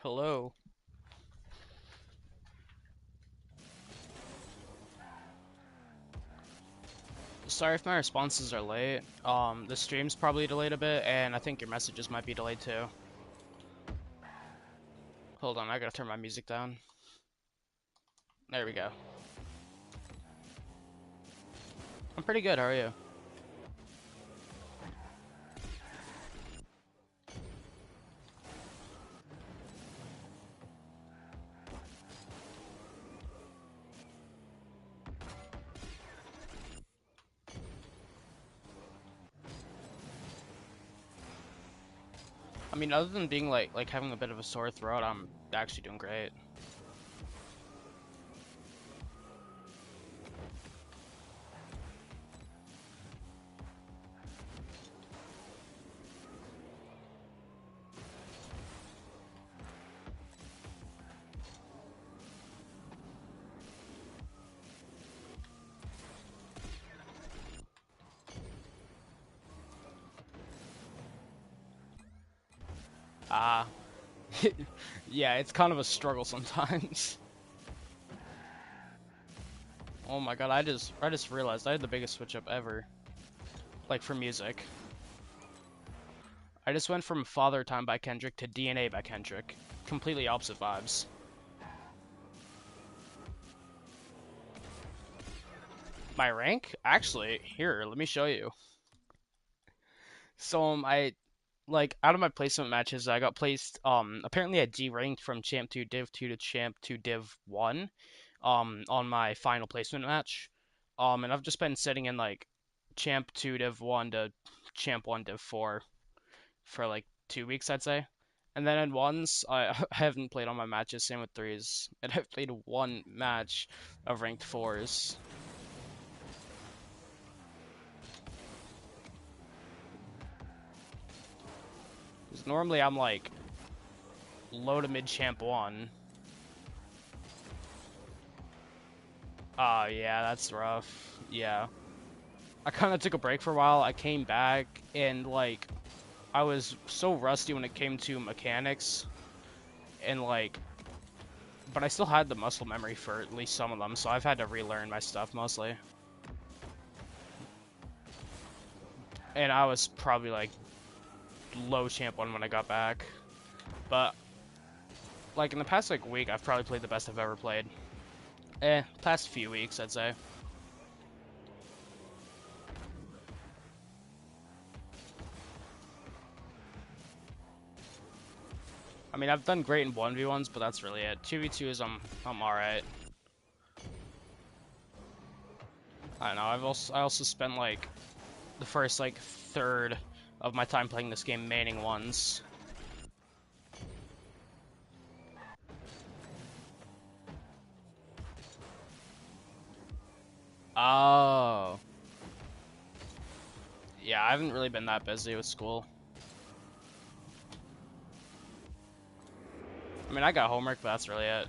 Hello. Sorry if my responses are late. The stream's probably delayed a bit, and I think your messages might be delayed too. Hold on, I gotta turn my music down. There we go. I'm pretty good, how are you? I mean, other than being like having a bit of a sore throat, I'm actually doing great. Ah, yeah, it's kind of a struggle sometimes. Oh my god, I just realized I had the biggest switch up ever. Like for music. I just went from Father Time by Kendrick to DNA by Kendrick. Completely opposite vibes. My rank? Actually, here, let me show you. So I like out of my placement matches, I got placed apparently at G ranked from Champ 2 Div 2 to Champ 2 Div 1 on my final placement match. And I've just been sitting in like Champ 2 Div 1 to Champ 1 Div 4 for like 2 weeks, I'd say. And then in ones, I haven't played all my matches, same with threes. And I've played one match of ranked fours. 'Cause normally I'm like low to mid champ 1. Yeah, that's rough. Yeah. I kind of took a break for a while. I came back and like I was so rusty when it came to mechanics and like but I still had the muscle memory for at least some of them, so I've had to relearn my stuff mostly. And I was probably like low champ 1 when I got back. But like in the past like week, I've probably played the best I've ever played. Past few weeks, I'd say. I mean, I've done great in 1v1s, but that's really it. 2v2s, I'm alright. I don't know. I also spent like the first like third of my time playing this game maining ones. Oh. Yeah, I haven't really been that busy with school. I mean, I got homework, but that's really it.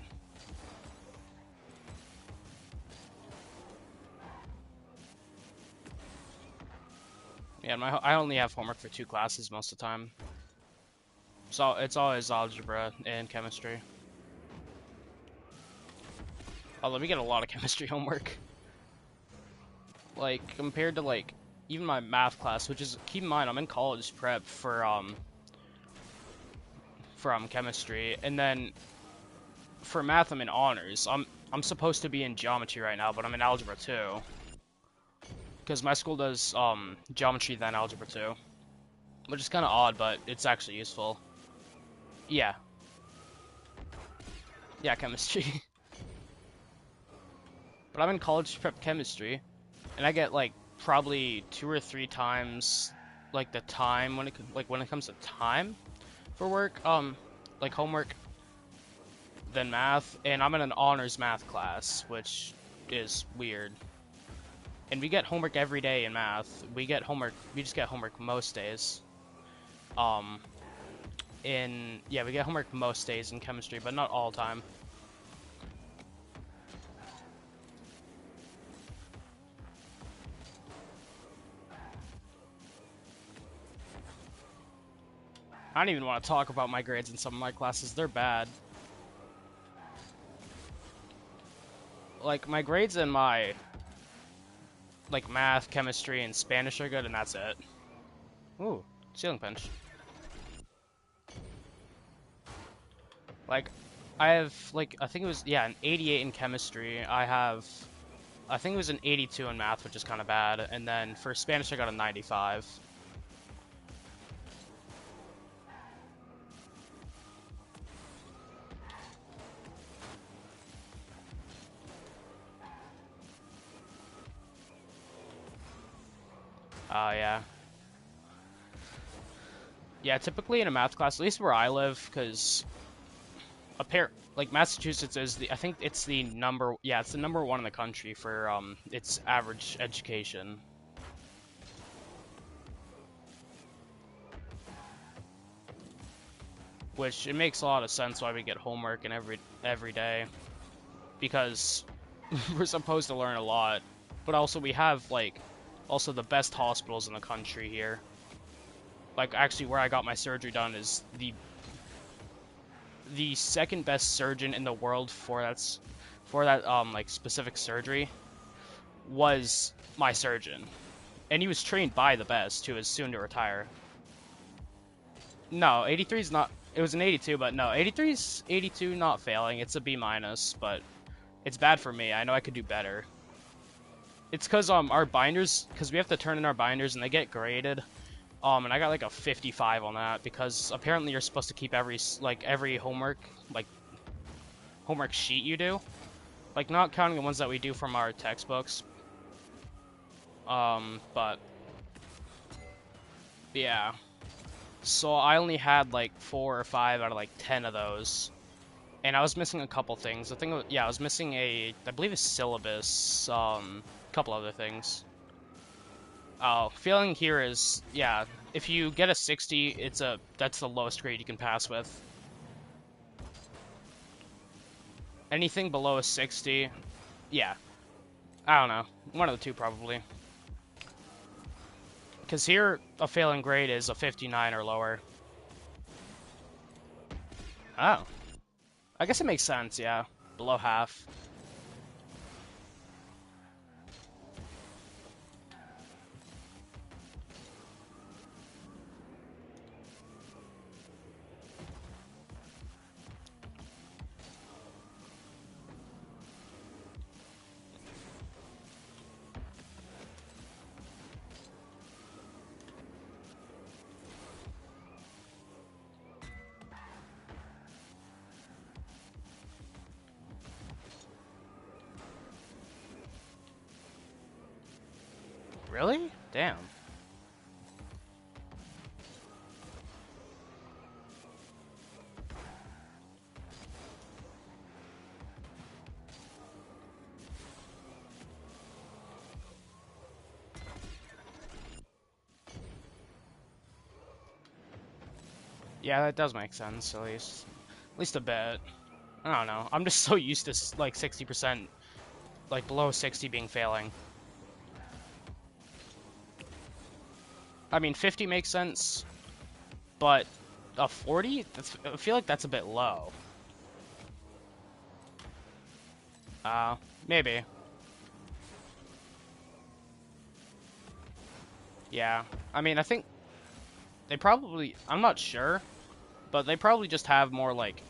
Yeah, I only have homework for 2 classes most of the time. So it's always algebra and chemistry. Although we get a lot of chemistry homework. Like compared to like even my math class, which is keep in mind I'm in college prep for chemistry, and then for math I'm in honors. I'm supposed to be in geometry right now, but I'm in algebra too. Because my school does geometry then algebra too, which is kind of odd, but it's actually useful. Yeah, yeah, chemistry. But I'm in college prep chemistry, and I get like probably 2 or 3 times like the time when it comes to time for work, like homework than math, and I'm in an honors math class, which is weird. And we get homework every day in math. We just get homework most days. Um, yeah, we get homework most days in chemistry, but not all the time. I don't even want to talk about my grades in some of my classes. They're bad. Like, my grades in my, like, math, chemistry, and Spanish are good, and that's it. Ooh, ceiling pinch. Like, I have, like, I think it was, yeah, an 88 in chemistry. I think it was an 82 in math, which is kind of bad. And then for Spanish, I got a 95. Yeah. Yeah, typically in a math class, at least where I live, because like Massachusetts is I think it's the it's the number one in the country for its average education. Which it makes a lot of sense why we get homework and every day, because we're supposed to learn a lot, but also we have like also the best hospitals in the country here. Like actually where I got my surgery done is the second best surgeon in the world for that like specific surgery was my surgeon. And he was trained by the best, who is soon to retire. No, 83 is not. It was an 82, but no, 83's 82 not failing. It's a B minus, but it's bad for me. I know I could do better. It's because our binders, because we have to turn in our binders and they get graded. And I got like a 55 on that because apparently you're supposed to keep every homework sheet you do, like not counting the ones that we do from our textbooks. But yeah. So I only had like 4 or 5 out of like 10 of those, and I was missing a couple things. I was missing I believe a syllabus, couple other things. Failing here is, yeah, if you get a 60, that's the lowest grade you can pass with. Anything below a 60, yeah, I don't know, one of the two probably. Because here, a failing grade is a 59 or lower. Oh. I guess it makes sense, yeah. Below half. Really? Damn. Yeah, that does make sense, at least a bit. I don't know. I'm just so used to like 60%, like below 60 being failing. I mean, 50 makes sense, but a 40? I feel like that's a bit low. Maybe. Yeah. I mean, I think they probably, I'm not sure, but they probably just have more, like,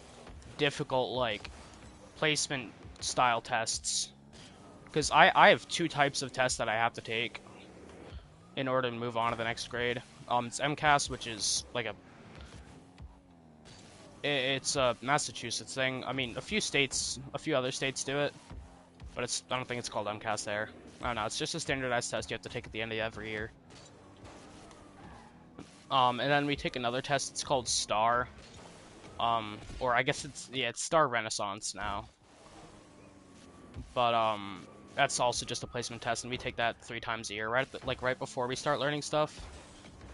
difficult, like, placement style tests. Because I have 2 types of tests that I have to take in order to move on to the next grade. It's MCAS, which is, like, it's a Massachusetts thing. I mean, a few other states do it, but I don't think it's called MCAS there. I don't know, it's just a standardized test you have to take at the end of every year. And then we take another test, it's called STAR. Or I guess it's STAR Renaissance now. But, that's also just a placement test, and we take that 3 times a year, right before we start learning stuff.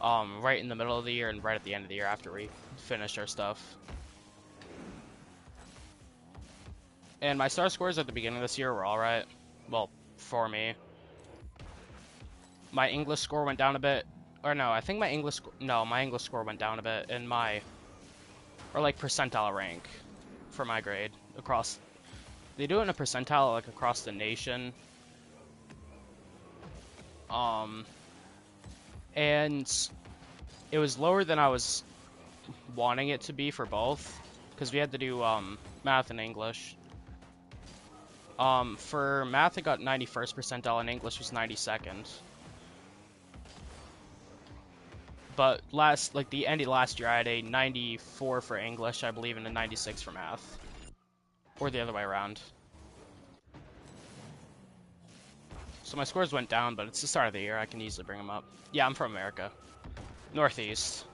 Right in the middle of the year and right at the end of the year after we finish our stuff. And my STAR scores at the beginning of this year were alright. Well, for me. My English score went down a bit Or no, I think my English, no, my English score went down a bit in my, or like percentile rank for my grade across. They do it in a percentile like across the nation. And it was lower than I was wanting it to be for both, because we had to do math and English. For math, I got 91st percentile, and English was 92nd. But the end of last year, I had a 94 for English, I believe, and a 96 for math, or the other way around. So my scores went down, but it's the start of the year. I can easily bring them up. Yeah, I'm from America, Northeast.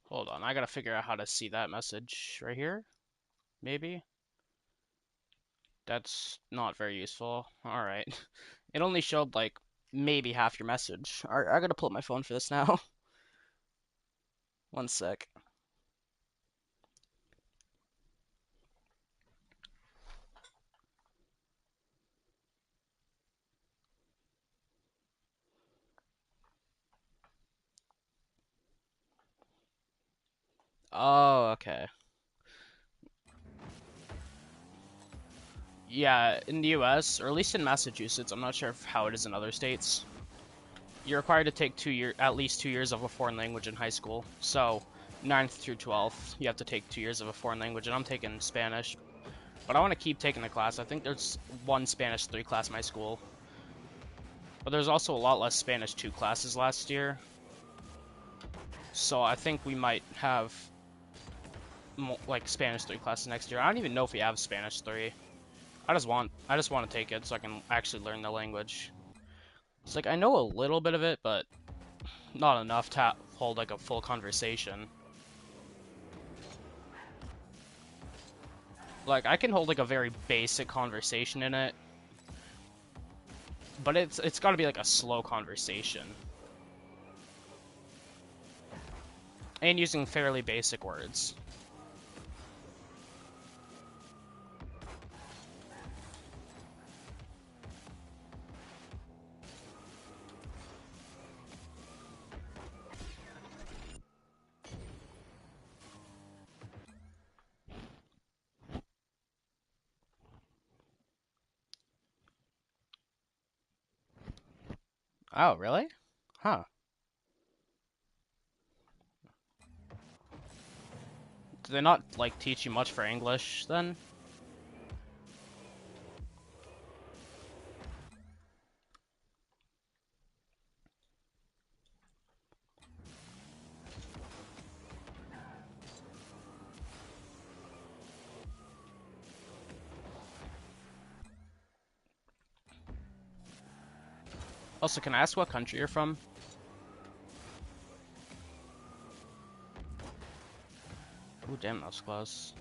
Hold on, I gotta figure out how to see that message right here. Maybe? That's not very useful. Alright. It only showed like maybe half your message. I gotta pull up my phone for this now. One sec. Oh, okay. Yeah, in the US, or at least in Massachusetts, I'm not sure how it is in other states. You're required to take at least 2 years of a foreign language in high school. So, 9th through 12th, you have to take 2 years of a foreign language, and I'm taking Spanish. But I want to keep taking the class. I think there's one Spanish 3 class in my school. But there's also a lot less Spanish 2 classes last year. So I think we might have like Spanish 3 classes next year. I don't even know if we have Spanish 3. I just want to take it so I can actually learn the language. It's like I know a little bit of it, but not enough to hold like a full conversation. Like I can hold like a very basic conversation in it, but it's got to be like a slow conversation. And using fairly basic words. Oh, really? Huh. Do they not like teach you much for English then? Also, can I ask what country you're from? Oh, damn, that was close.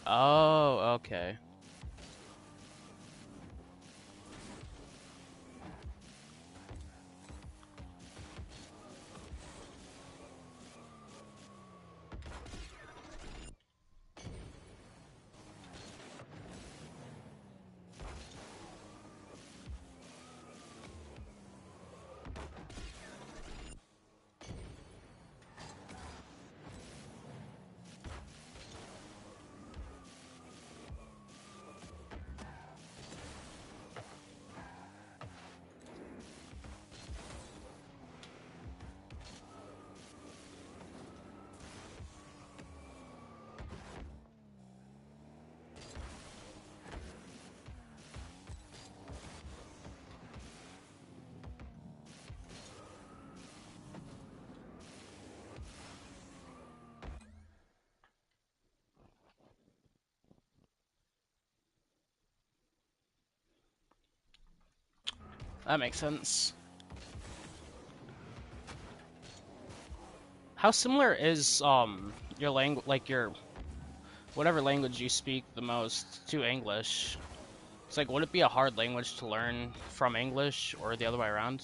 Oh, okay. That makes sense. How similar is your language, like your whatever language you speak the most, to English? It's like, would it be a hard language to learn from English or the other way around?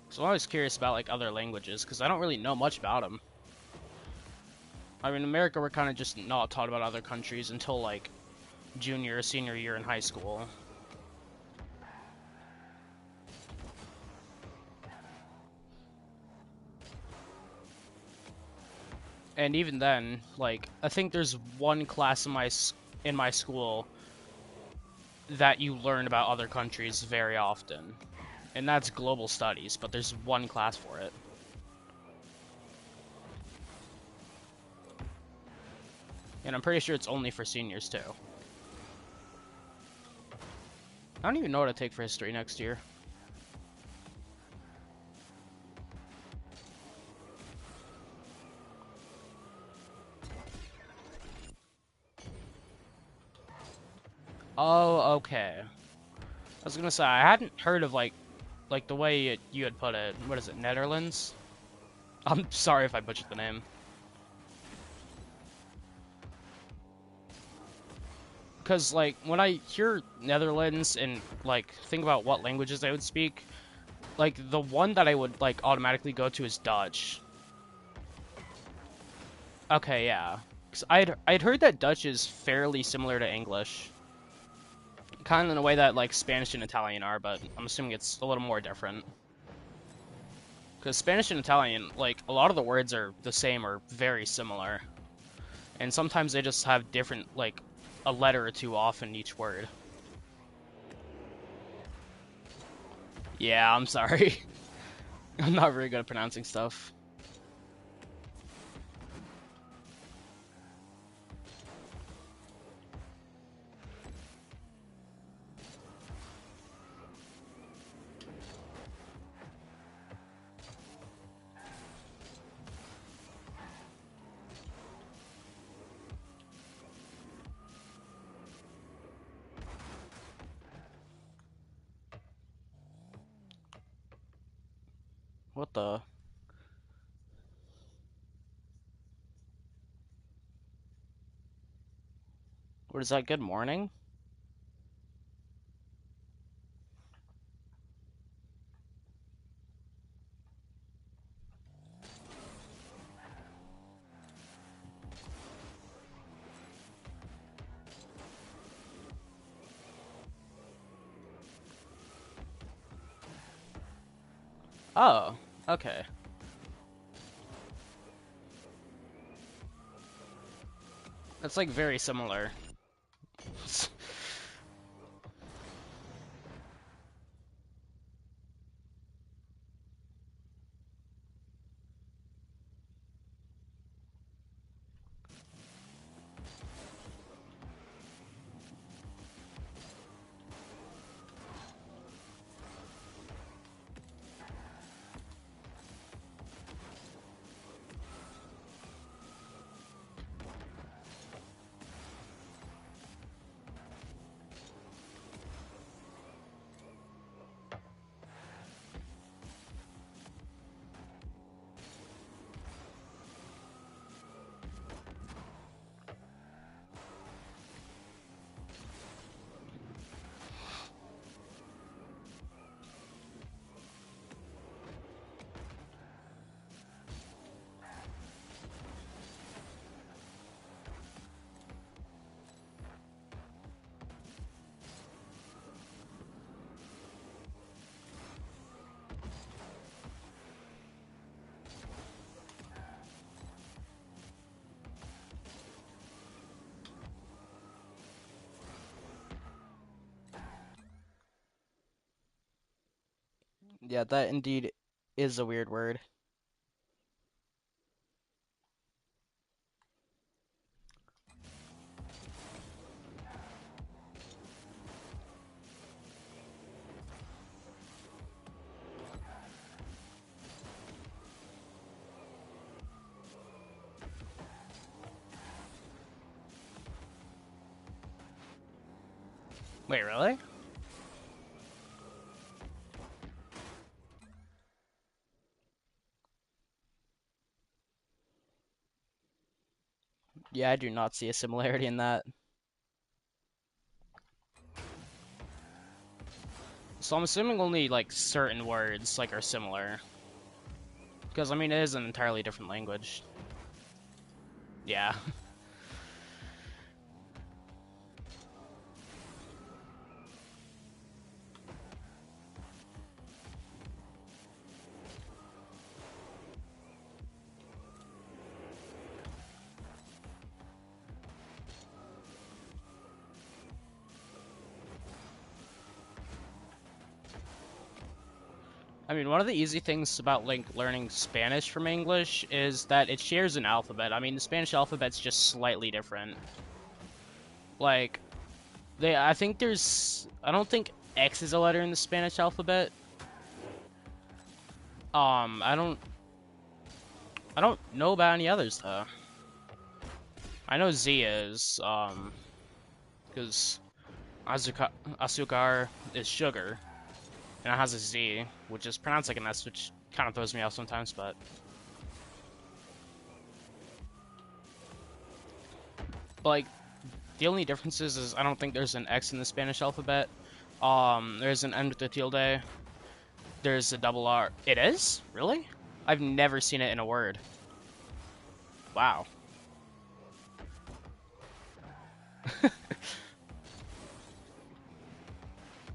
So I'm always curious about like other languages because I don't really know much about them. I mean, in America, we're kind of just not taught about other countries until like junior or senior year in high school. And even then, like, I think there's one class in my school that you learn about other countries very often, and that's global studies, but there's one class for it. And I'm pretty sure it's only for seniors too. I don't even know what to take for history next year. Oh, okay. I was gonna say I hadn't heard of like the way you had put it. What is it, Netherlands? I'm sorry if I butchered the name. Because like when I hear Netherlands and like think about what languages they would speak, like the one that I would like automatically go to is Dutch. Okay, yeah. 'Cause I'd heard that Dutch is fairly similar to English, kind of in a way that like Spanish and Italian are, but I'm assuming it's a little more different. Because Spanish and Italian, like a lot of the words are the same or very similar, and sometimes they just have different like a letter or two off in each word. Yeah, I'm sorry. I'm not very good at pronouncing stuff. What the? What is that? Good morning? Oh, okay. That's like very similar. Yeah, that indeed is a weird word. Wait, really? Yeah, I do not see a similarity in that. So I'm assuming only like certain words like are similar. Because I mean it is an entirely different language. Yeah. I mean, one of the easy things about like learning Spanish from English is that it shares an alphabet. I mean, the Spanish alphabet's just slightly different. Like, I think I don't think X is a letter in the Spanish alphabet. I don't know about any others though. I know Z is, because azúcar is sugar, and it has a Z, which is pronounced like an S, which kind of throws me off sometimes, but like the only difference is I don't think there's an X in the Spanish alphabet. There's an N with a tilde. There's a double R. It is? Really? I've never seen it in a word. Wow.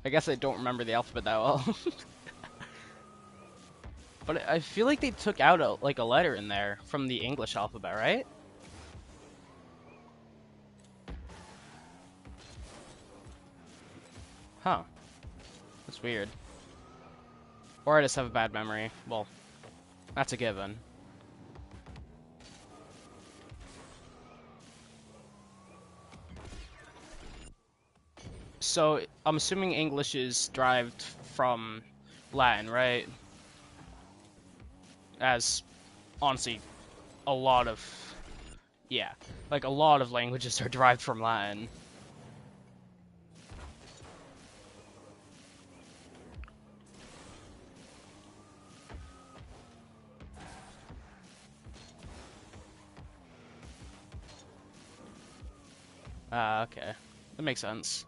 I guess I don't remember the alphabet that well. But I feel like they took out like a letter in there from the English alphabet, right? Huh. That's weird. Or I just have a bad memory. Well, that's a given. So, I'm assuming English is derived from Latin, right? As, honestly, a lot of... Yeah. Like, a lot of languages are derived from Latin. Ah, okay. That makes sense.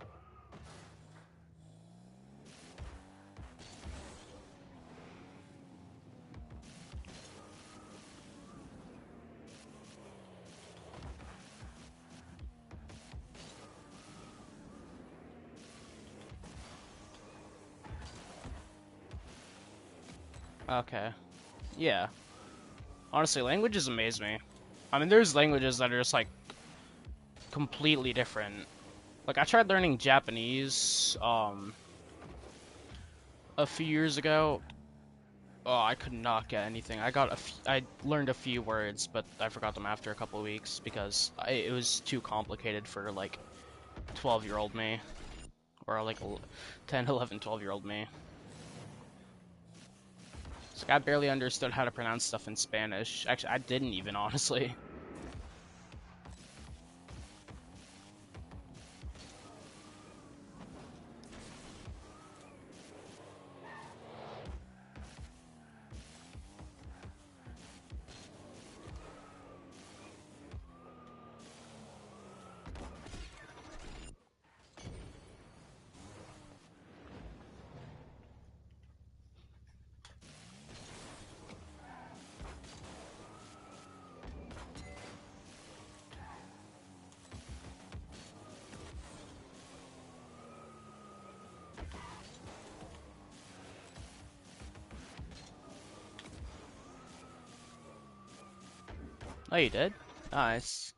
Okay. Yeah. Honestly, languages amaze me. I mean, there's languages that are just, like, completely different. Like, I tried learning Japanese, a few years ago. Oh, I could not get anything. I learned a few words, but I forgot them after a couple of weeks because it was too complicated for, like, 12-year-old me. Or, like, 10, 11, 12-year-old me. It's like, I barely understood how to pronounce stuff in Spanish. Actually, I didn't even, honestly. Oh, you did? Nice.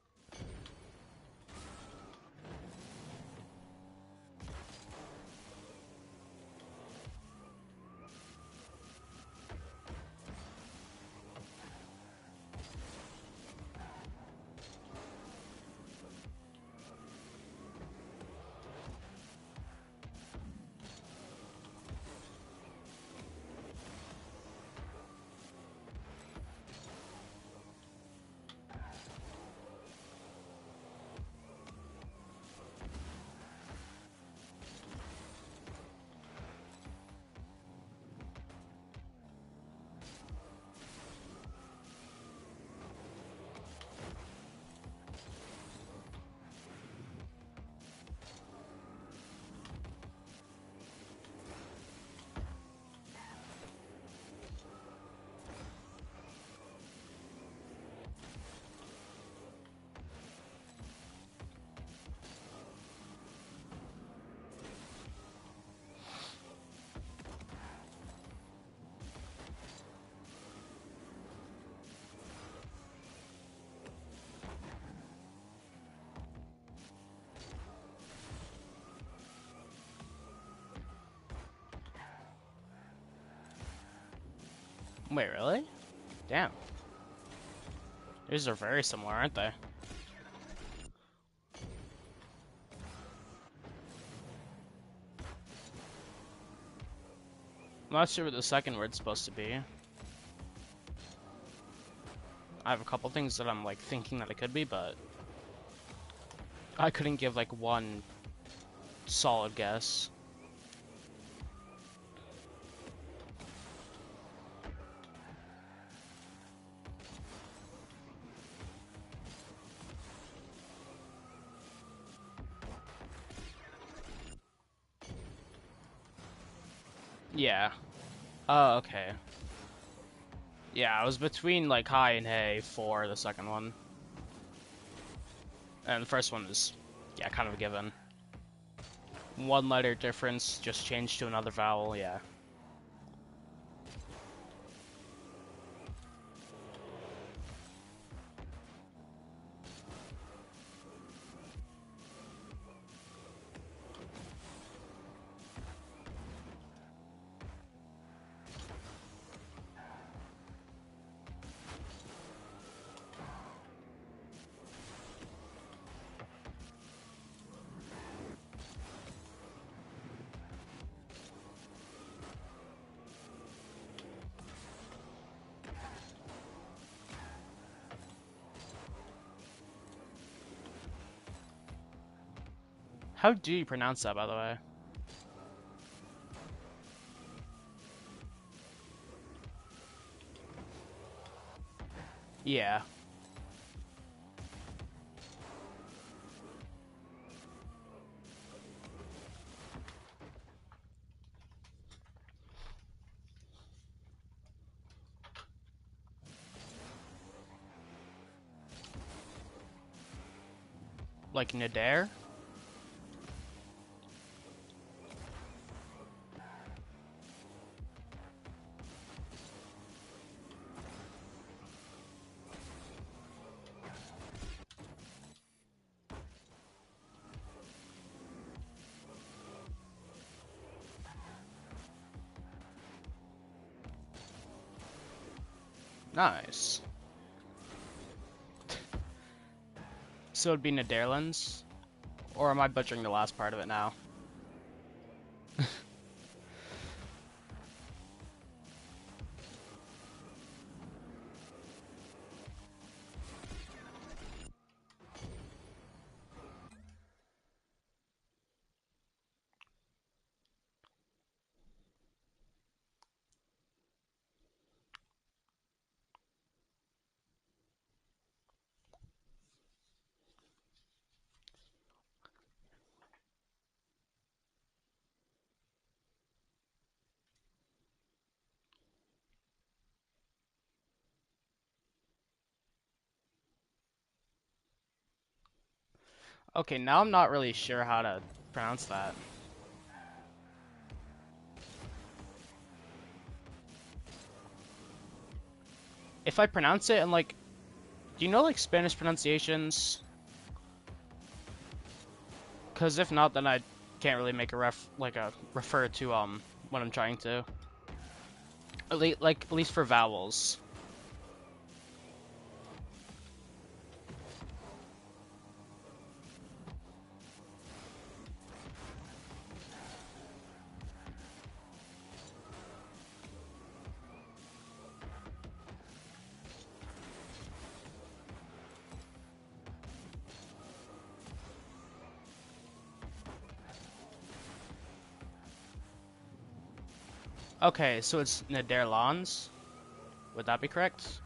Wait, really? Damn. These are very similar, aren't they? I'm not sure what the second word's supposed to be. I have a couple things that I'm like thinking that it could be, but I couldn't give like one solid guess. Yeah. Oh, okay. Yeah, I was between like hi and hey for the second one. And the first one is, yeah, kind of a given. One letter difference, just changed to another vowel, yeah. How do you pronounce that, by the way? Yeah. Like Nader? Nice. So it'd be Nederlands? Or am I butchering the last part of it now? Okay, now I'm not really sure how to pronounce that. If I pronounce it and like, do you know like Spanish pronunciations? Because if not, then I can't really make a refer to what I'm trying to. At least for vowels. Okay, so it's Nederlands. Would that be correct?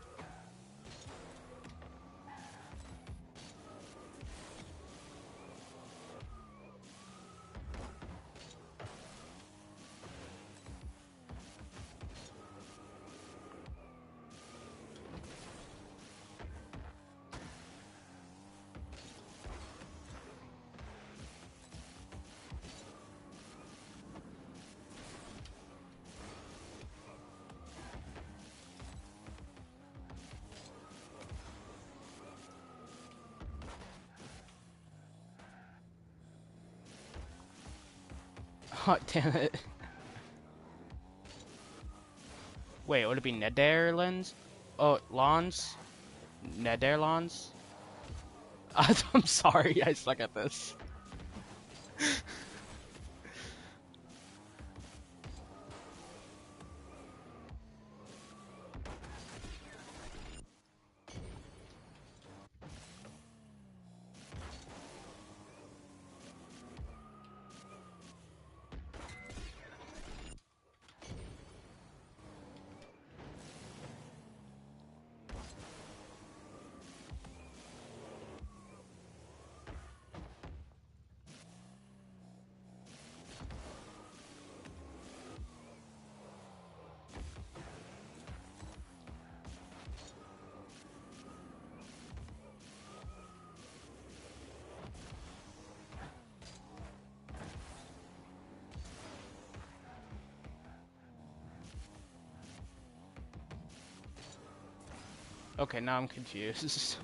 Oh, damn it. Wait, would it be Nederlands? Oh, Lons? Nederlands? I'm sorry, I suck at this. Okay, now I'm confused.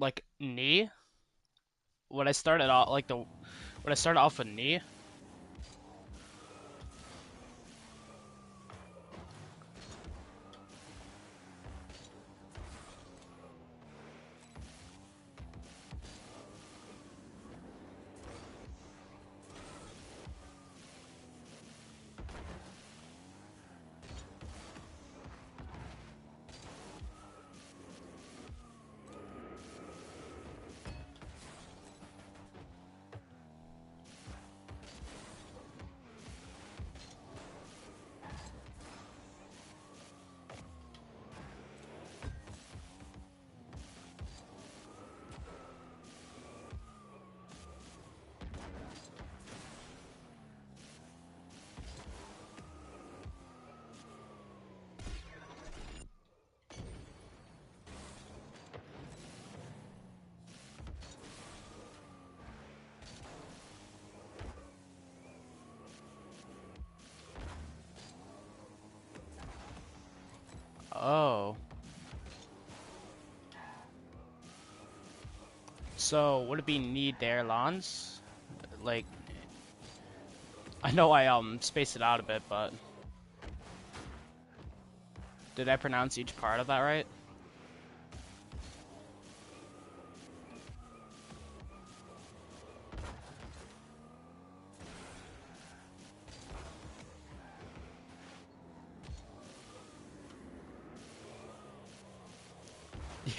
Like knee? When I started off when I started off with knee. Oh. So would it be Nederlands? Like I know I spaced it out a bit, but did I pronounce each part of that right?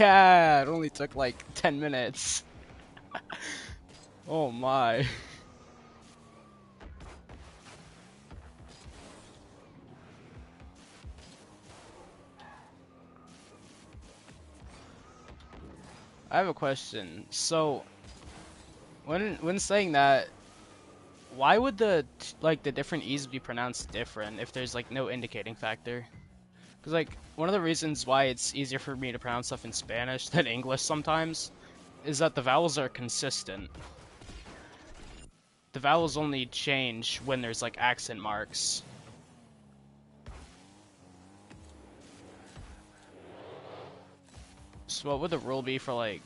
Yeah, it only took like 10 minutes. Oh my. I have a question. So, when saying that, why would the different E's be pronounced different if there's like no indicating factor? Because like one of the reasons why it's easier for me to pronounce stuff in Spanish than English sometimes is that the vowels are consistent. The vowels only change when there's like accent marks. So what would the rule be for like,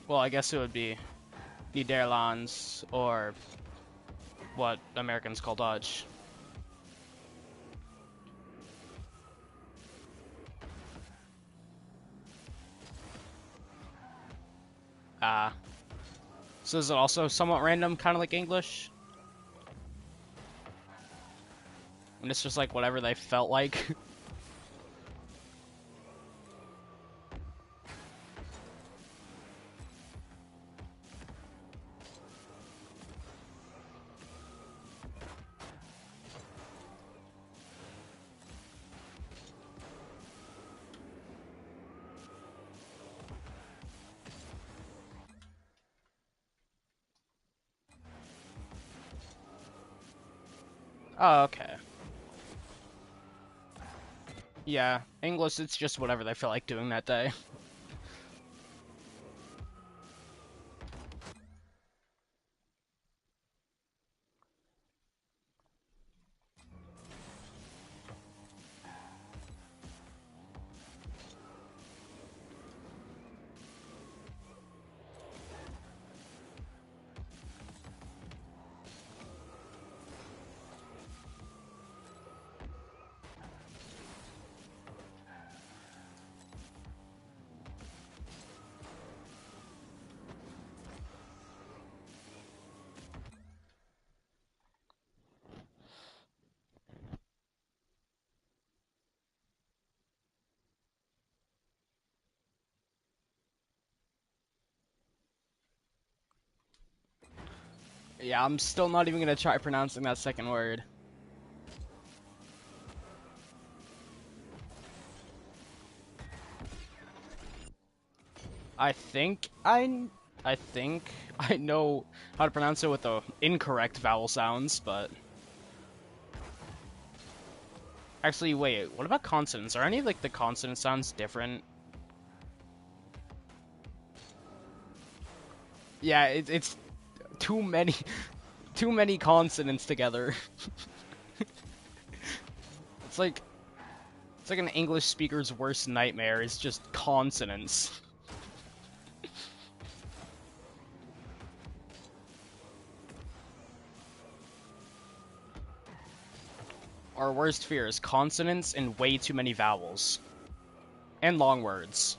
well, I guess it would be Nederlands or what Americans call Dutch. Ah. So is it also somewhat random, kind of like English? And it's just like whatever they felt like? Oh, okay. Yeah, English, it's just whatever they feel like doing that day. Yeah, I'm still not even gonna try pronouncing that second word. I think I know how to pronounce it with the incorrect vowel sounds, but actually, wait, what about consonants? Are any of like the consonant sounds different? Yeah, it's too many, too many consonants together. It's like it's like an English speaker's worst nightmare. It's just consonants. Our worst fear is consonants and way too many vowels. And long words.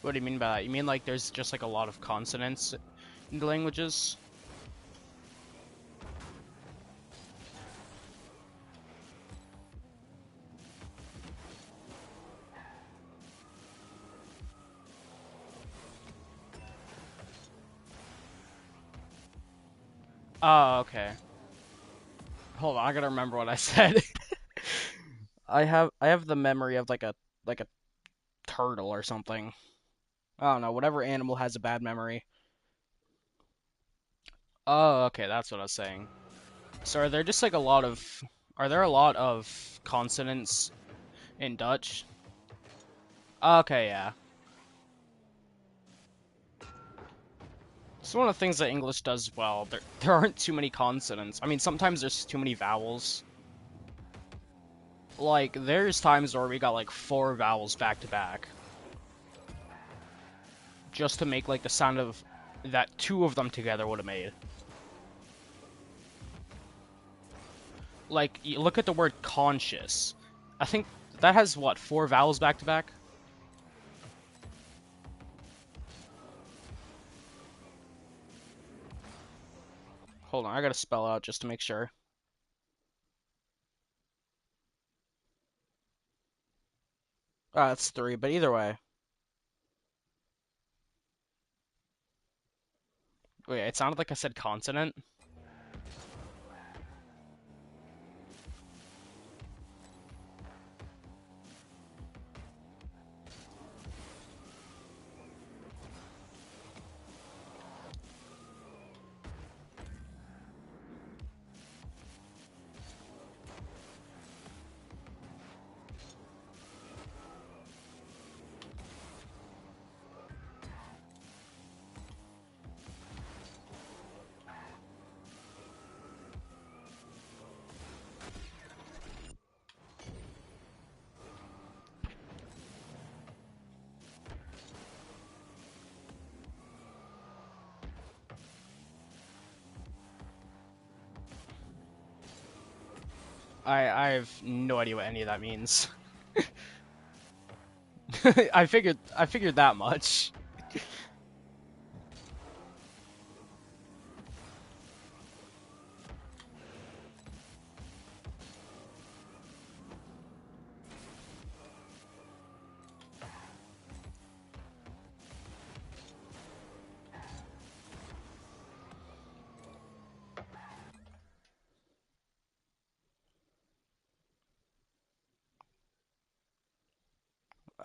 What do you mean by that? You mean like there's just like a lot of consonants in the languages? Oh, okay. Hold on, I gotta remember what I said. I have the memory of like a turtle or something. I don't know, whatever animal has a bad memory. Oh, okay, that's what I was saying. So are there just like a lot of are there a lot of consonants in Dutch? Okay, yeah. It's one of the things that English does well. There aren't too many consonants. I mean, sometimes there's too many vowels. Like, there's times where we got like 4 vowels back to back. just to make like the sound of that two of them together would have made. Like, you look at the word conscious. I think that has, what, 4 vowels back to back? Hold on, I gotta spell out just to make sure. It's 3, but either way. Wait, it sounded like I said consonant. I have no idea what any of that means. I figured that much.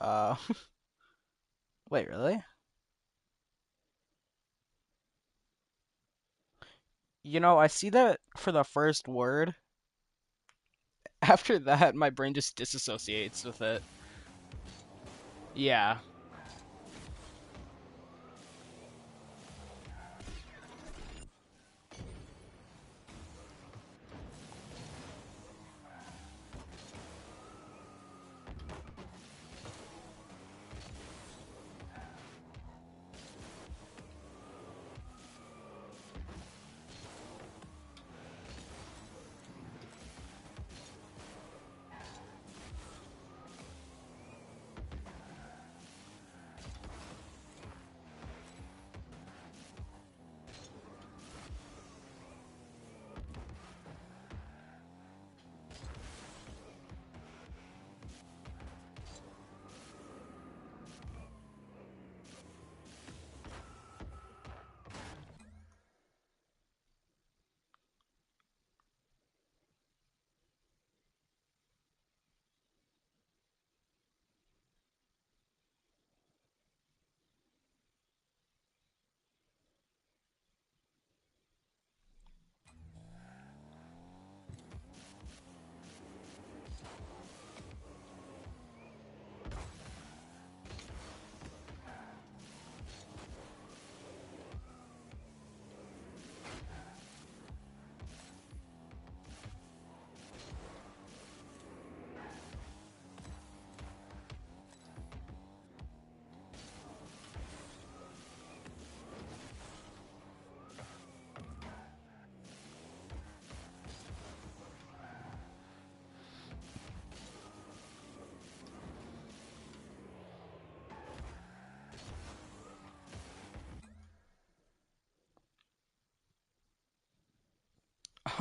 Uh, wait, really? You know, I see that for the first word. After that, my brain just disassociates with it. Yeah.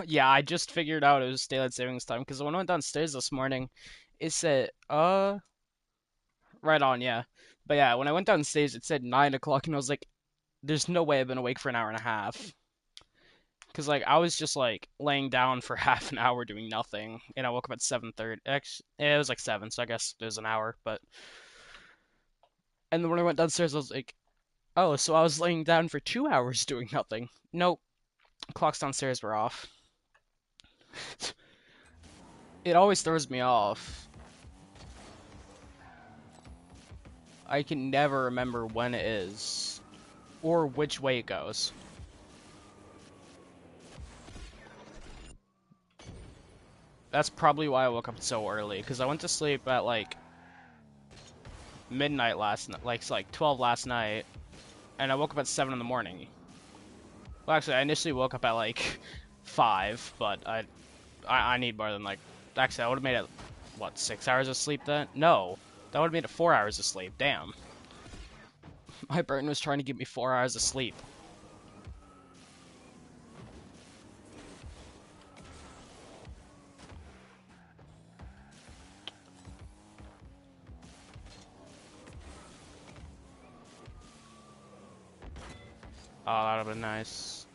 Yeah, I just figured out it was daylight savings time because when I went downstairs this morning, it said, right on, yeah. But yeah, when I went downstairs, it said 9 o'clock, and I was like, there's no way I've been awake for an hour and a half. Because, like, I was just, like, laying down for half an hour doing nothing, and I woke up at 7:30. Actually, it was like 7, so I guess it was an hour, but... And then when I went downstairs, I was like, oh, so I was laying down for 2 hours doing nothing. Nope, clocks downstairs were off. It always throws me off. I can never remember when it is, or which way it goes. That's probably why I woke up so early, because I went to sleep at, like, midnight last night, like 12 last night, and I woke up at 7 in the morning. Well, actually, I initially woke up at like 5, but I need more than like. Actually, I would have made it what 6 hours of sleep then? No, that would have made it 4 hours of sleep. Damn, my brain was trying to give me 4 hours of sleep. Oh, that'd have been nice.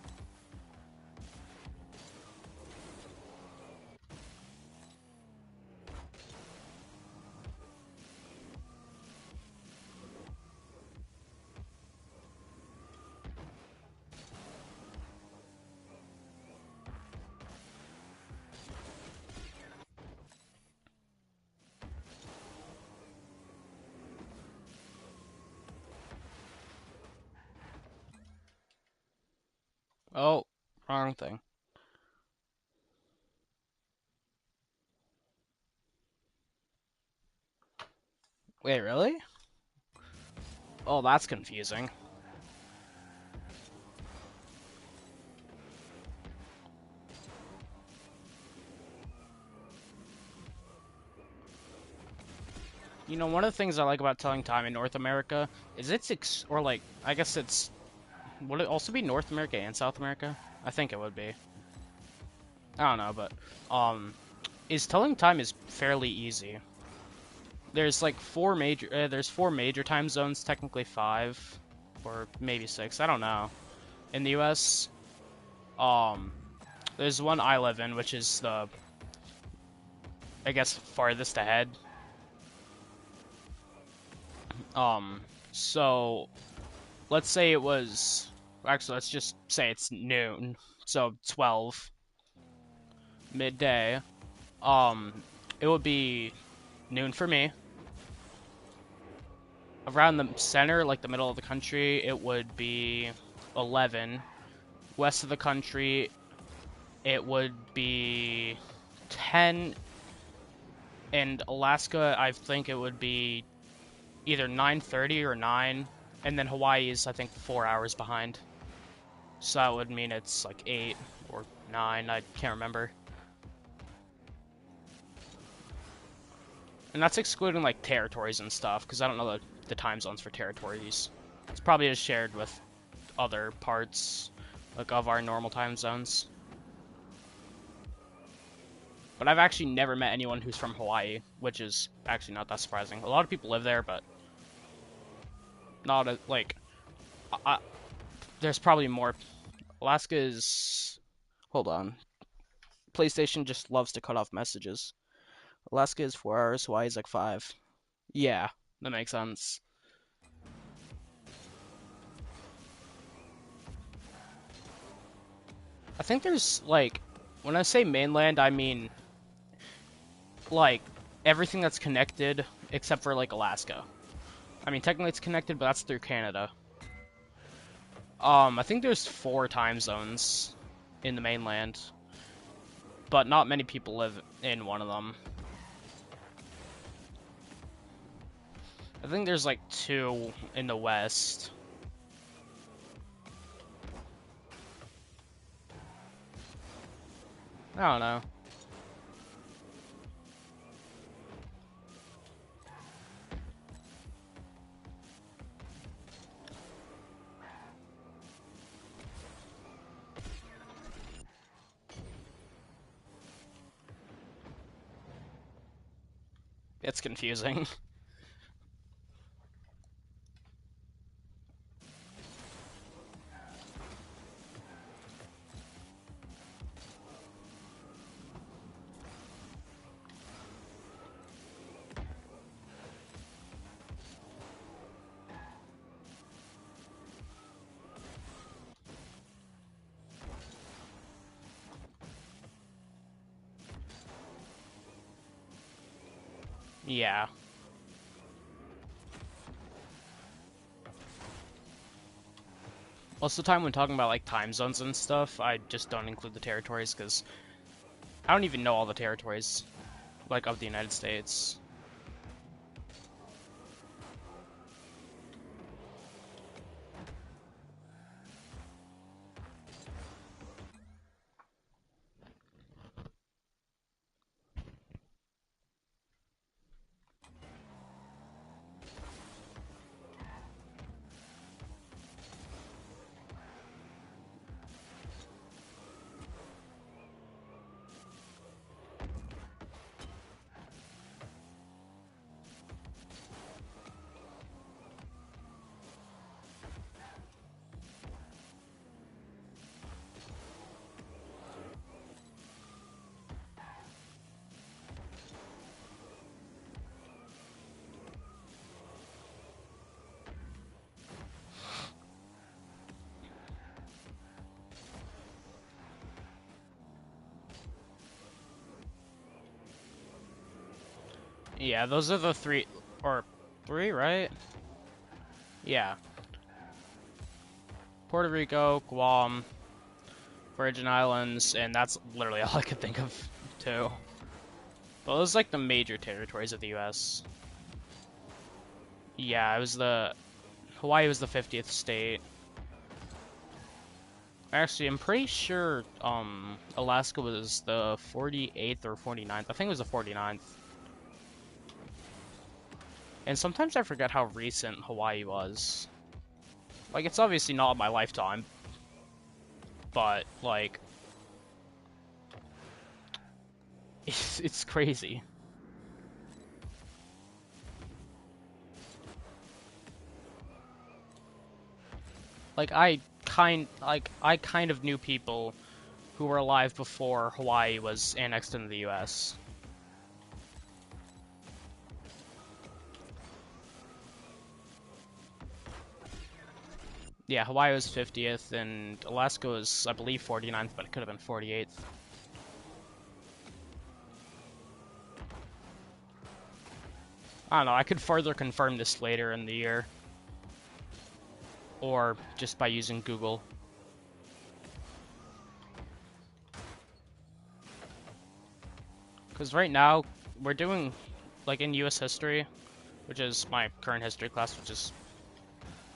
Oh, wrong thing. Wait, really? Oh, that's confusing. You know, one of the things I like about telling time in North America is or like, I guess would it also be North America and South America? I think it would be. I don't know, but, is telling time is fairly easy. There's like there's four major time zones, technically five, or maybe six, I don't know. In the US, um, there's one I live in, which is I guess, farthest ahead. So let's say it was, actually, let's just say it's noon, so 12, midday. It would be noon for me. Around the center, like the middle of the country, it would be 11. West of the country, it would be 10. And Alaska, I think it would be either 9:30 or 9. And then Hawaii is, I think, 4 hours behind. So that would mean it's like 8 or 9, I can't remember. And that's excluding like territories and stuff, because I don't know the time zones for territories. It's probably just shared with other parts like of our normal time zones. But I've actually never met anyone who's from Hawaii, which is actually not that surprising. A lot of people live there, but not like there's probably more. Alaska is. Hold on. PlayStation just loves to cut off messages. Alaska is 4 hours, Hawaii is like 5. Yeah, that makes sense. I think there's like, when I say mainland, I mean like everything that's connected except for like Alaska. I mean, technically it's connected, but that's through Canada. I think there's 4 time zones in the mainland, but not many people live in one of them. I think there's like 2 in the west. I don't know. It's confusing. Yeah. Most of the time when talking about like time zones and stuff, I just don't include the territories because I don't even know all the territories like of the United States. Yeah, those are the three, or three, right? Yeah. Puerto Rico, Guam, Virgin Islands, and that's literally all I could think of, too. But those like the major territories of the U.S. Yeah, it was the Hawaii was the 50th state. Actually, I'm pretty sure Alaska was the 48th or 49th. I think it was the 49th. And sometimes I forget how recent Hawaii was. Like, it's obviously not in my lifetime, but like it's crazy. Like I kind of knew people who were alive before Hawaii was annexed into the US. Yeah, Hawaii was 50th and Alaska was, I believe, 49th, but it could have been 48th. I don't know, I could further confirm this later in the year. Or just by using Google. Because right now, we're doing, like in US history, which is my current history class, which is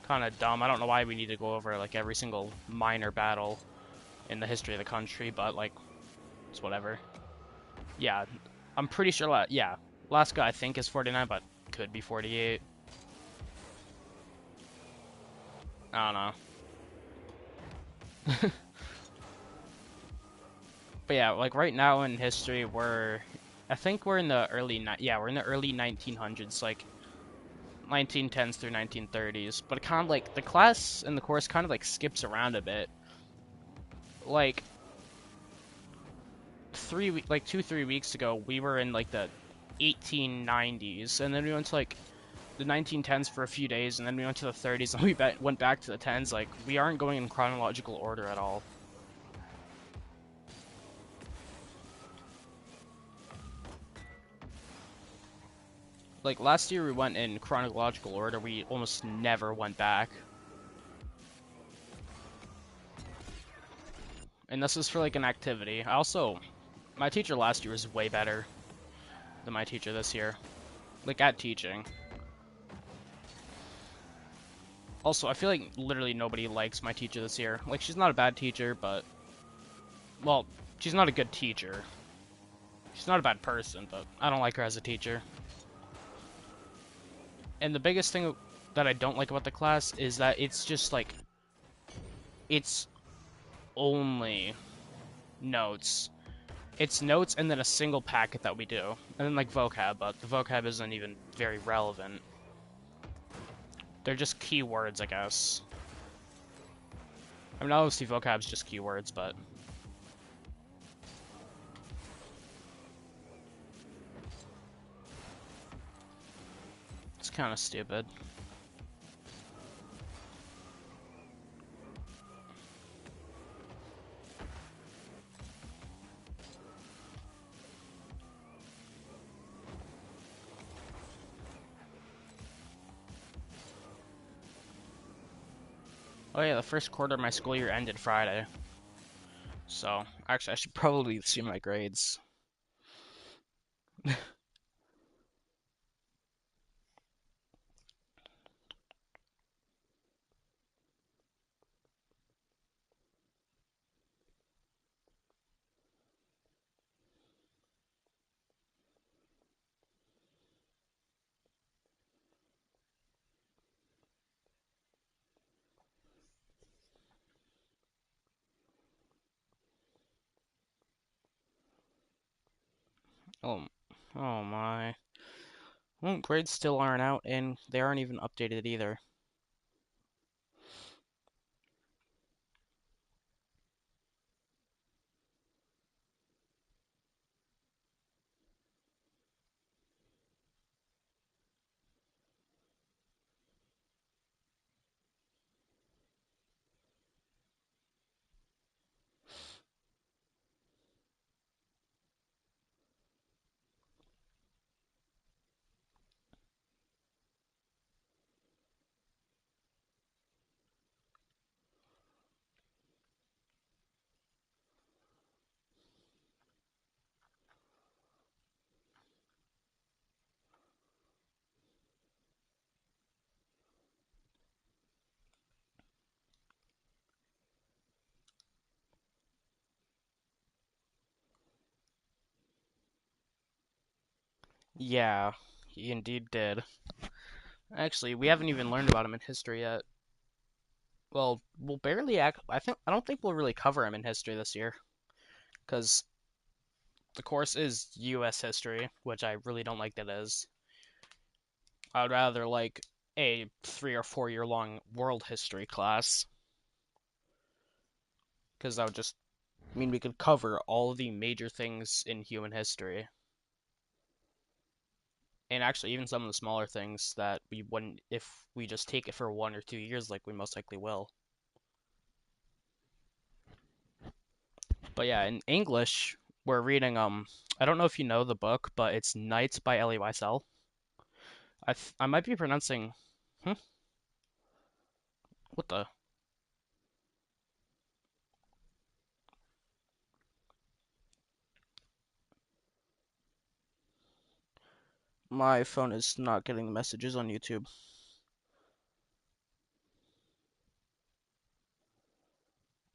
kind of dumb. I don't know why we need to go over like every single minor battle in the history of the country, but like, it's whatever. Yeah, I'm pretty sure, yeah, Alaska I think is 49, but could be 48. I don't know. But yeah, like right now in history, I think we're in the yeah, we're in the early 1900s, like 1910s through 1930s. But it kind of like the class and the course kind of like skips around a bit. Like like 2, 3 weeks ago, we were in like the 1890s, and then we went to like the 1910s for a few days, and then we went to the 30s, and we went back to the 10s. Like we aren't going in chronological order at all. Like last year we went in chronological order. We almost never went back. And this is for like an activity. My teacher last year was way better than my teacher this year. Like at teaching. Also, I feel like literally nobody likes my teacher this year. Like she's not a bad teacher, but well, she's not a good teacher. She's not a bad person, but I don't like her as a teacher. And the biggest thing that I don't like about the class is that it's just like it's only notes. It's notes and then a single packet that we do. And then like vocab, but the vocab isn't even very relevant. They're just keywords, I guess. I mean, obviously vocab's just keywords, but it's kind of stupid. Oh yeah, the first quarter of my school year ended Friday. So, actually, I should probably see my grades. Oh, oh my. Well, grades still aren't out, and they aren't even updated either. Yeah, he indeed did. Actually, we haven't even learned about him in history yet. Well, we'll barely act. I don't think we'll really cover him in history this year, because the course is U.S. history, which I really don't like that is. I would rather like a 3 or 4 year long world history class, because that would just mean we could cover all of the major things in human history, and actually even some of the smaller things that we wouldn't if we just take it for 1 or 2 years, like we most likely will. But yeah, in English, we're reading I don't know if you know the book, but it's Nights by Elie Wiesel. I might be pronouncing hmm, what the my phone is not getting the messages on YouTube.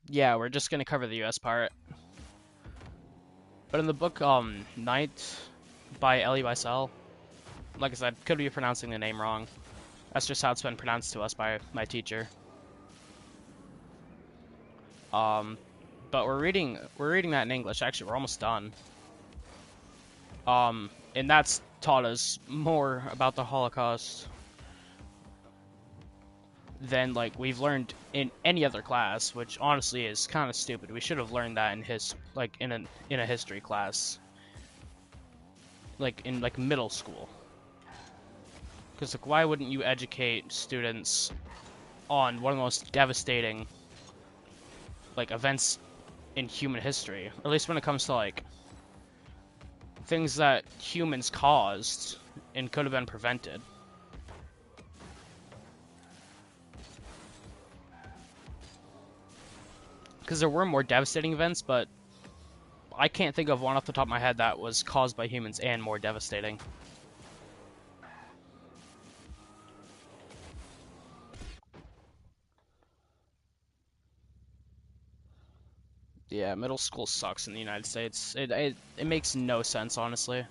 Yeah, we're just gonna cover the US part. But in the book Night by Elie Wiesel, like I said, could be pronouncing the name wrong. That's just how it's been pronounced to us by my teacher. Um but we're reading that in English. Actually, we're almost done. And that's taught us more about the Holocaust than like we've learned in any other class, which honestly is kind of stupid. We should have learned that in his like in a history class, like in like middle school. Because like, why wouldn't you educate students on one of the most devastating like events in human history, or at least when it comes to like things that humans caused and could have been prevented? Because there were more devastating events, but I can't think of one off the top of my head that was caused by humans and more devastating. Yeah, middle school sucks in the United States. It makes no sense, honestly.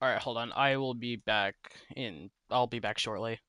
All right, hold on. I'll be back shortly.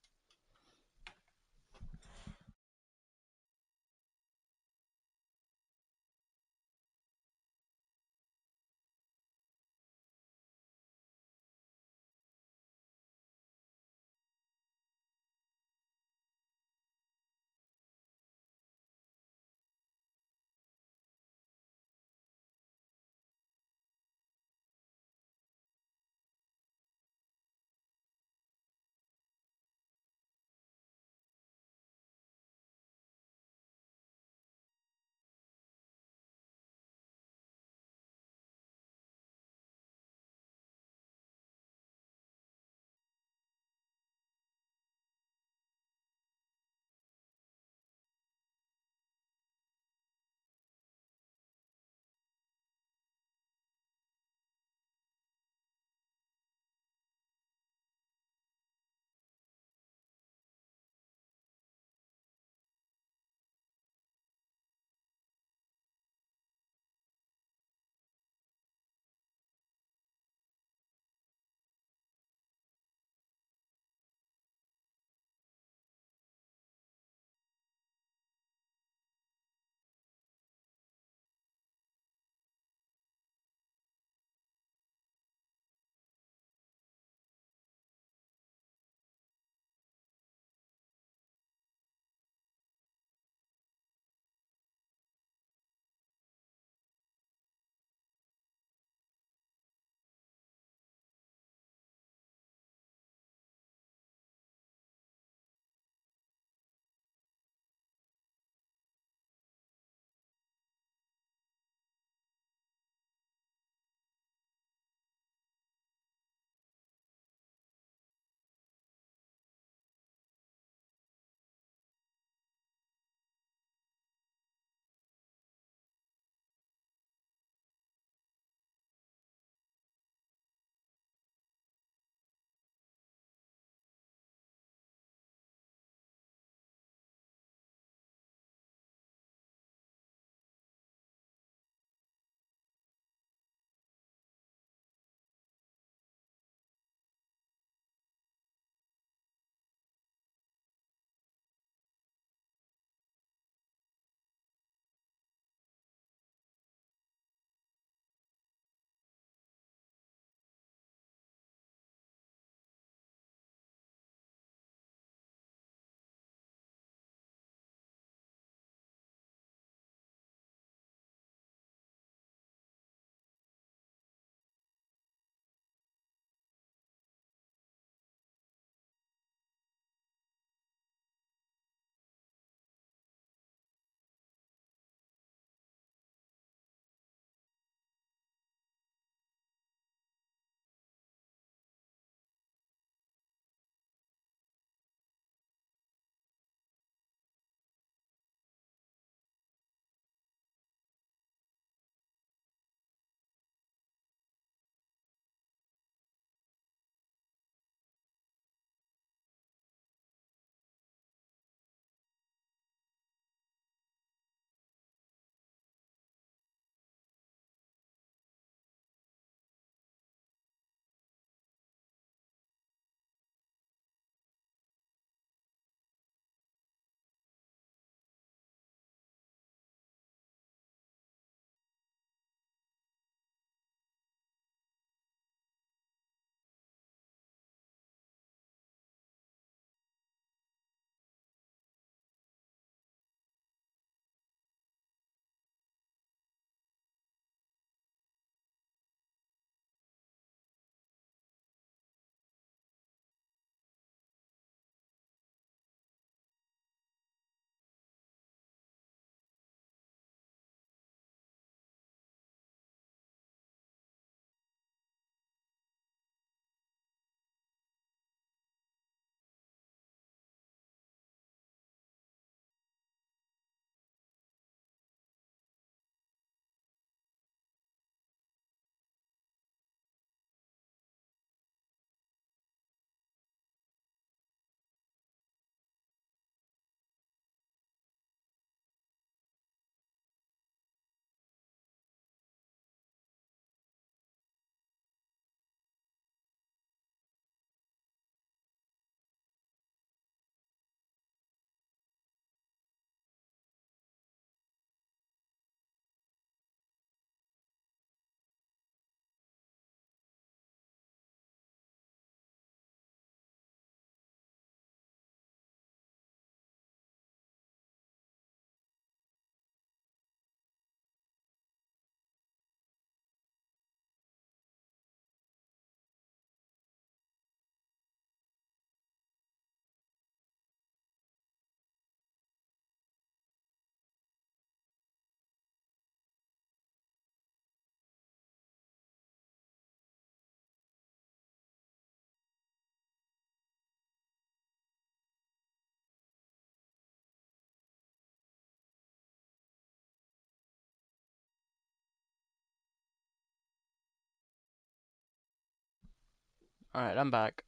Alright, I'm back.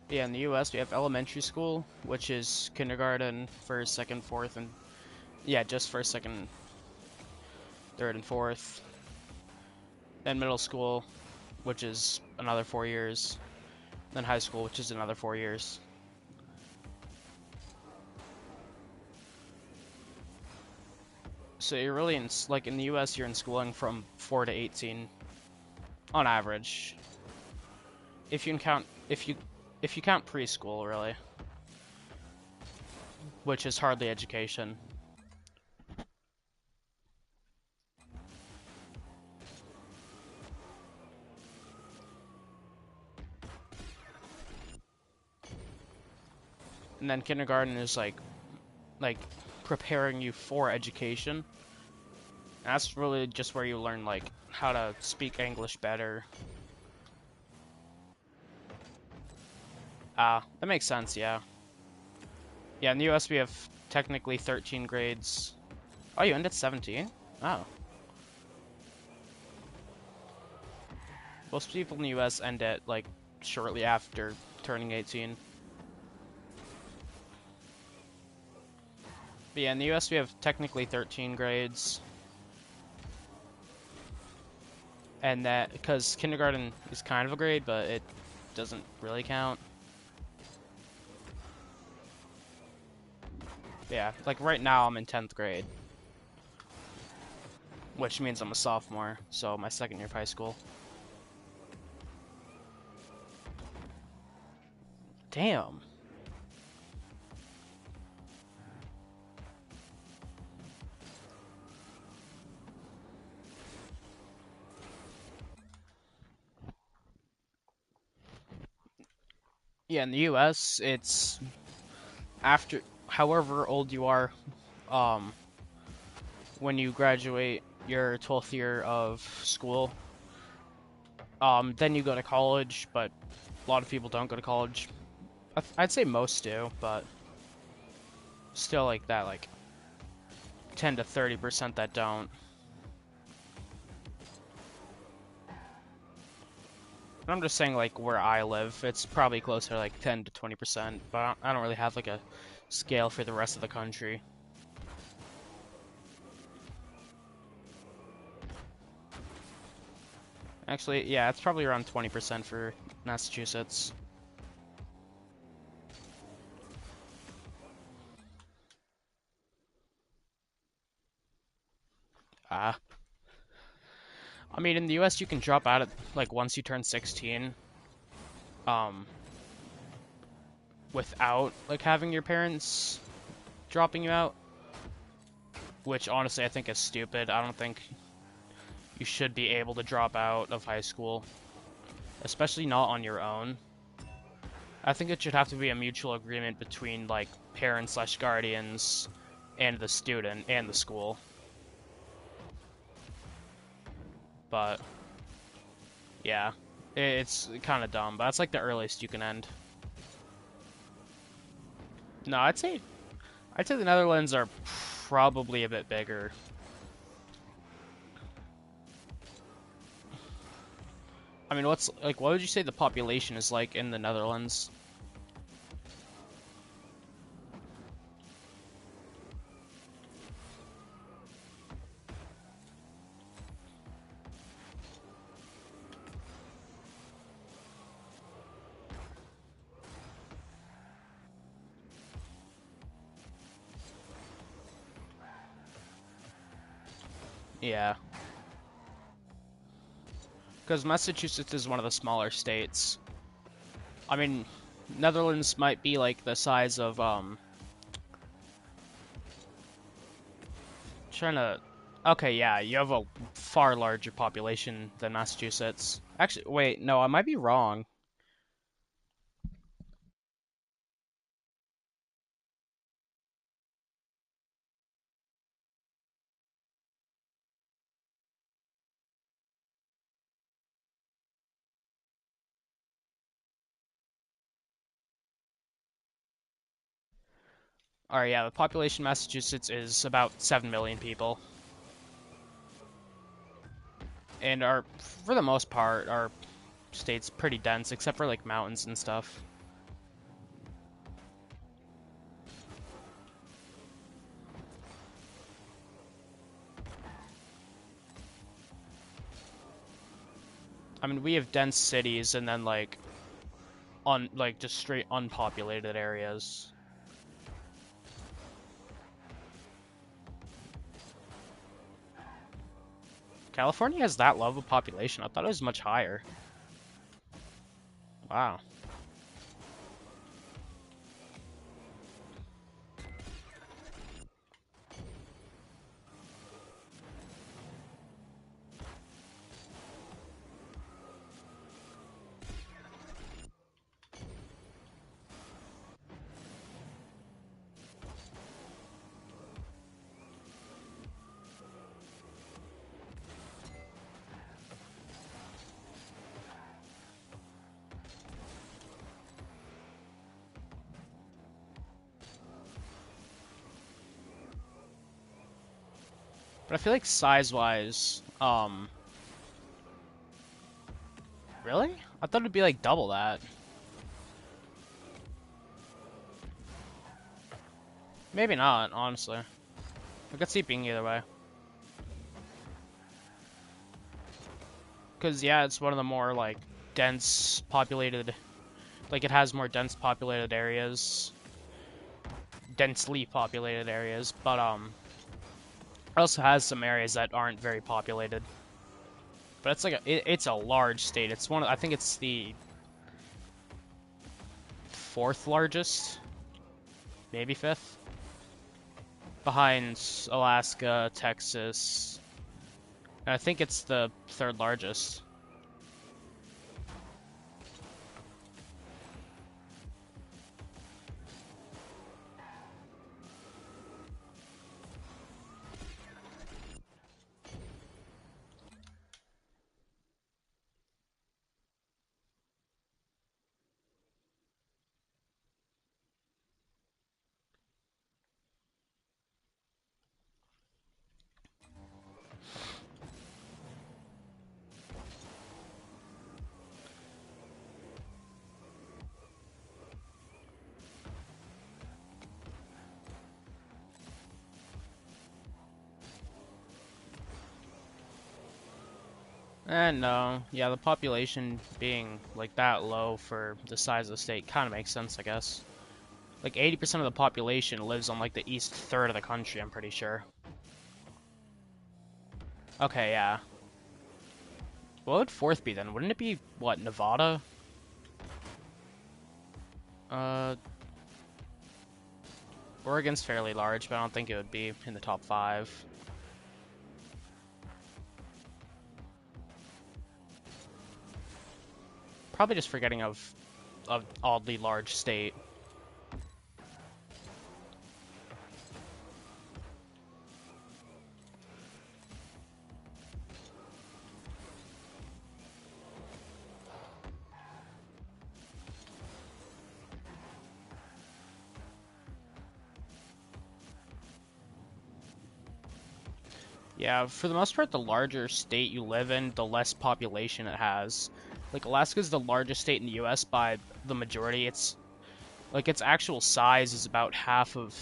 Yeah, in the US we have elementary school, which is kindergarten, first, second, fourth, and yeah, just first, second, third, and fourth. Then middle school, which is another 4 years. Then high school, which is another 4 years. So you're really like in the US, you're in schooling from 4 to 18 on average. If you count if you count preschool, really, which is hardly education. And then kindergarten is like preparing you for education. And that's really just where you learn like how to speak English better. That makes sense, yeah. Yeah, in the US we have technically 13 grades. Oh, you end at 17? Oh. Most people in the US end at like shortly after turning 18. But yeah, in the US we have technically 13 grades. And that, because kindergarten is kind of a grade, but it doesn't really count. Yeah, like right now I'm in 10th grade. Which means I'm a sophomore, so my second year of high school. Damn. Yeah, in the US, it's after however old you are, um, when you graduate your 12th year of school, then you go to college, but a lot of people don't go to college. I'd say most do, but still like that, like 10 to 30% that don't. I'm just saying, like, where I live, it's probably closer to, like, 10 to 20%, but I don't really have, like, a scale for the rest of the country. Actually, yeah, it's probably around 20% for Massachusetts. Ah. I mean, in the US, you can drop out at, like, once you turn 16, um, without, like, having your parents dropping you out, which, honestly, I think is stupid. I don't think you should be able to drop out of high school, especially not on your own. I think it should have to be a mutual agreement between like parents slash guardians and the student and the school. But yeah, it's kind of dumb. But that's like the earliest you can end. No, I'd say the Netherlands are probably a bit bigger. I mean, what would you say the population is like in the Netherlands? Yeah, because Massachusetts is one of the smaller states. I mean, Netherlands might be like the size of trying to. Okay, yeah, you have a far larger population than Massachusetts. Actually, wait, no, I might be wrong. Alright, yeah, the population of Massachusetts is about 7 million people. And our, for the most part, our state's pretty dense, except for like mountains and stuff. I mean, we have dense cities and then like like just straight unpopulated areas. California has that low of a population. I thought it was much higher. Wow. But I feel like size-wise, really? I thought it'd be like double that. Maybe not, honestly. I could see it being either way. Because, yeah, it's one of the more, like, dense populated... Like, it has more dense populated areas. Densely populated areas. But, it also has some areas that aren't very populated. But it's like it's a large state. It's one of, I think it's the fourth largest, maybe fifth, behind Alaska, Texas. And I think it's the third largest. And no, yeah, the population being like that low for the size of the state kind of makes sense, I guess. Like 80% of the population lives on like the east third of the country, I'm pretty sure. Okay, yeah. What would fourth be then? Wouldn't it be, what, Nevada? Uh, Oregon's fairly large, but I don't think it would be in the top 5. Probably just forgetting of oddly large state. Yeah, for the most part, the larger state you live in, the less population it has. Like, Alaska's the largest state in the US by the majority. It's, like, its actual size is about half of,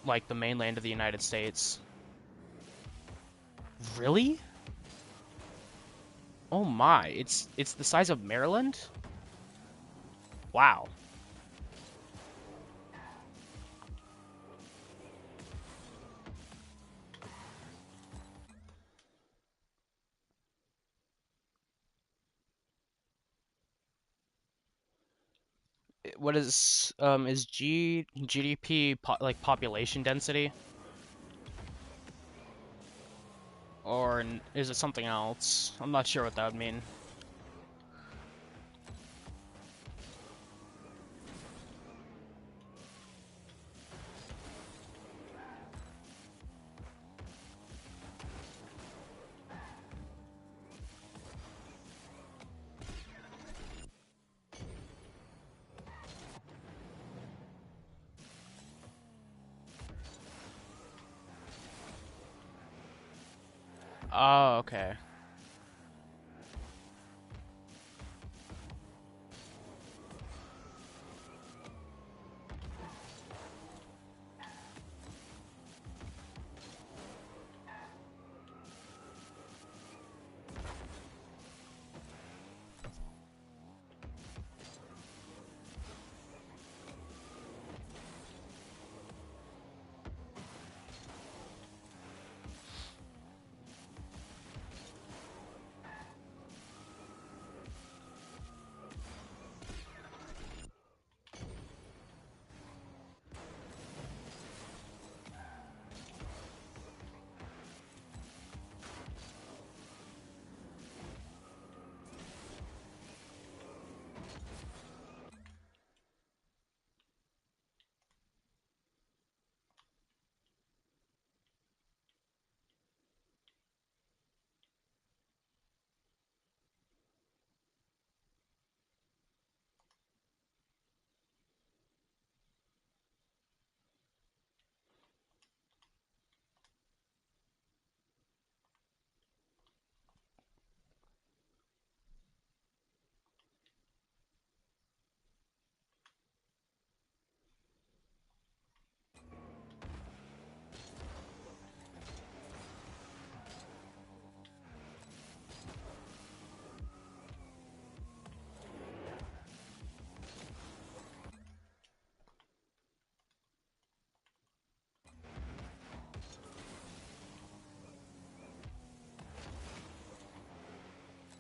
like, the mainland of the United States. Really? Oh my, it's the size of Maryland? Wow. What is GDP like population density? Or is it something else? I'm not sure what that would mean. Oh, okay.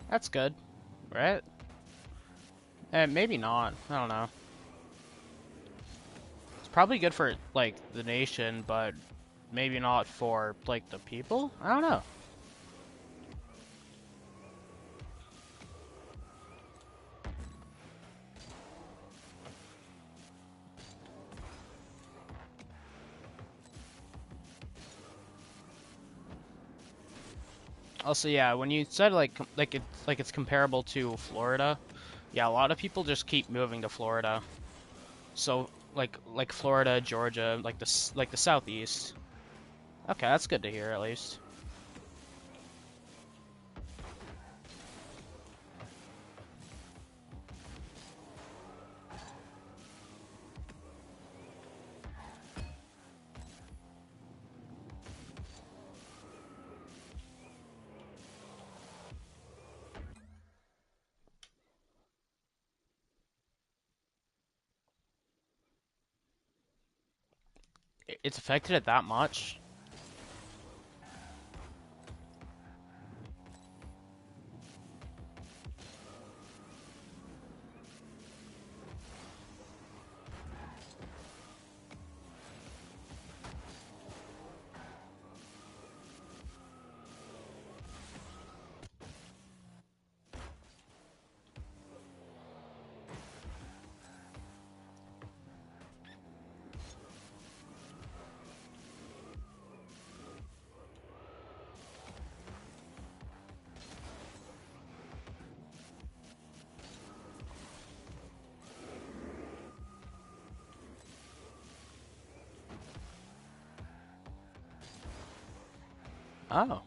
That's good, right? And maybe not. I don't know. It's probably good for like the nation, but maybe not for like the people. I don't know. Also, yeah, when you said it's comparable to Florida, yeah, a lot of people just keep moving to Florida. So like Florida, Georgia, like the southeast. Okay, that's good to hear at least. It's affected it that much. Oh.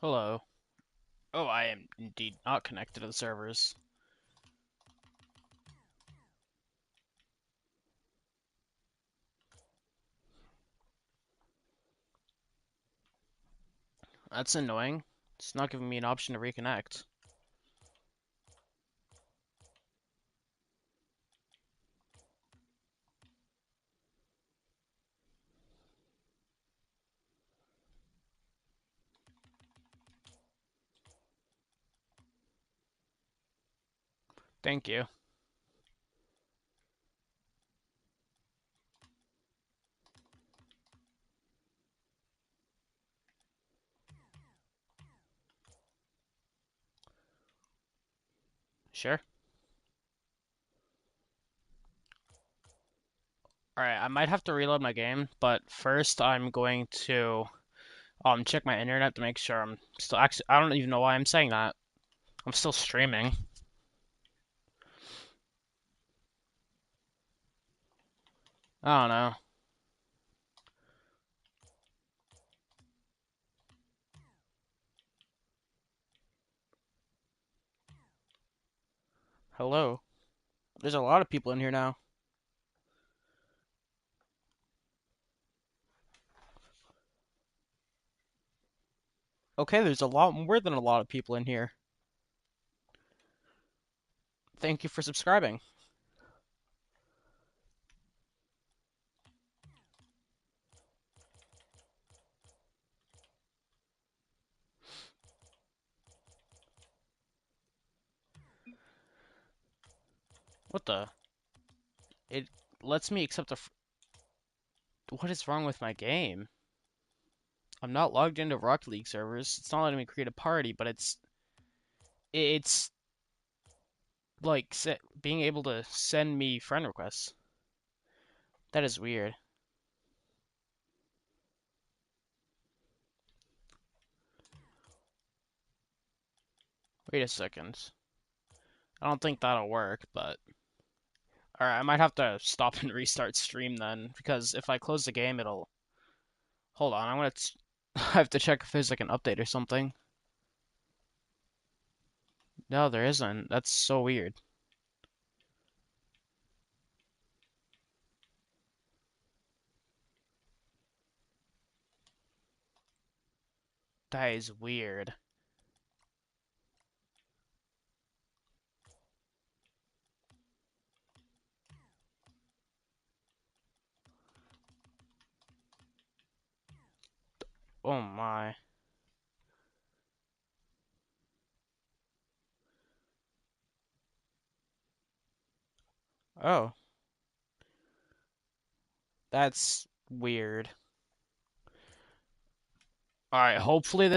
Hello. Oh, I am indeed not connected to the servers. That's annoying. It's not giving me an option to reconnect. Thank you. Sure. Alright, I might have to reload my game, but first I'm going to check my internet to make sure I'm still actually I don't even know why I'm saying that. I'm still streaming. I don't know. Hello. There's a lot of people in here now. Okay, there's a lot more than a lot of people in here. Thank you for subscribing. What the? It lets me accept a. What is wrong with my game? I'm not logged into Rocket League servers. It's not letting me create a party, but it's like being able to send me friend requests. That is weird. Wait a second. I don't think that'll work, but alright, I might have to stop and restart stream then, because if I close the game, it'll. Hold on, I'm gonna. I have to check if there's like an update or something. No, there isn't. That's so weird. That is weird. Oh my. Oh, that's weird. Alright, hopefully